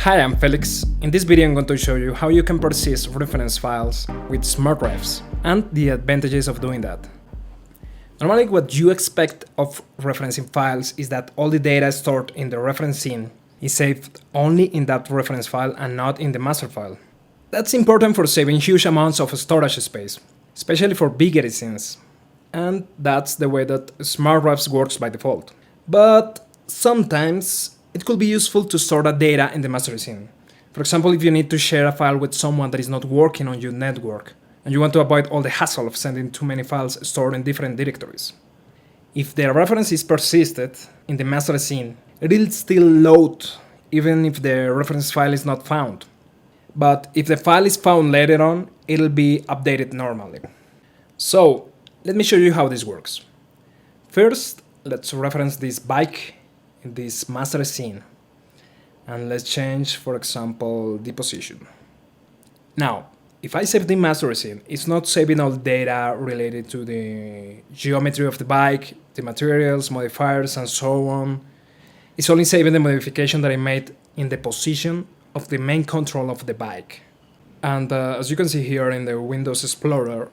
Hi, I'm Felix. In this video I'm going to show you how you can persist reference files with SmartRefs and the advantages of doing that. Normally what you expect of referencing files is that all the data stored in the reference scene is saved only in that reference file and not in the master file. That's important for saving huge amounts of storage space, especially for bigger scenes. And that's the way that SmartRefs works by default. But sometimes it could be useful to store that data in the master scene. For example, if you need to share a file with someone that is not working on your network, and you want to avoid all the hassle of sending too many files stored in different directories. If the reference is persisted in the master scene, it will still load even if the reference file is not found. But if the file is found later on, it'll be updated normally. So let me show you how this works. First, let's reference this bike in this master scene, and let's change, for example, the position. Now, if I save the master scene, it's not saving all data related to the geometry of the bike, the materials, modifiers, and so on. It's only saving the modification that I made in the position of the main control of the bike. And as you can see here in the Windows Explorer,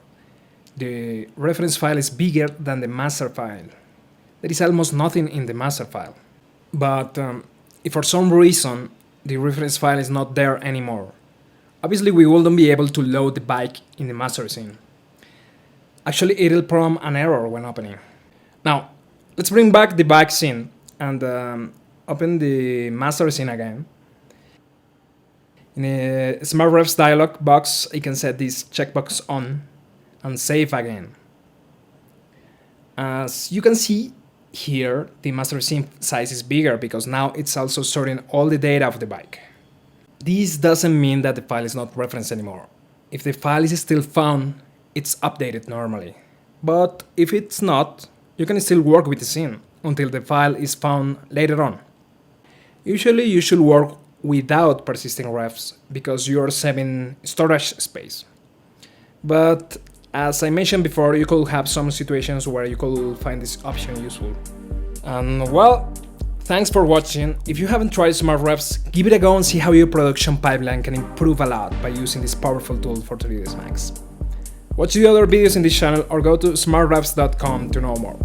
the reference file is bigger than the master file. There is almost nothing in the master file. But if for some reason the reference file is not there anymore, obviously we wouldn't be able to load the bike in the master scene. Actually, it'll prompt an error when opening. Now, let's bring back the bike scene and open the master scene again. In the SmartRefs dialog box, you can set this checkbox on and save again. As you can see here, the master scene size is bigger because now it's also storing all the data of the bike. This doesn't mean that the file is not referenced anymore. If the file is still found, it's updated normally. But if it's not, you can still work with the scene until the file is found later on. Usually you should work without persisting refs because you are saving storage space. But as I mentioned before, you could have some situations where you could find this option useful. And well, thanks for watching. If you haven't tried SmartRefs, give it a go and see how your production pipeline can improve a lot by using this powerful tool for 3ds Max. Watch the other videos in this channel or go to smartrefs.com to know more.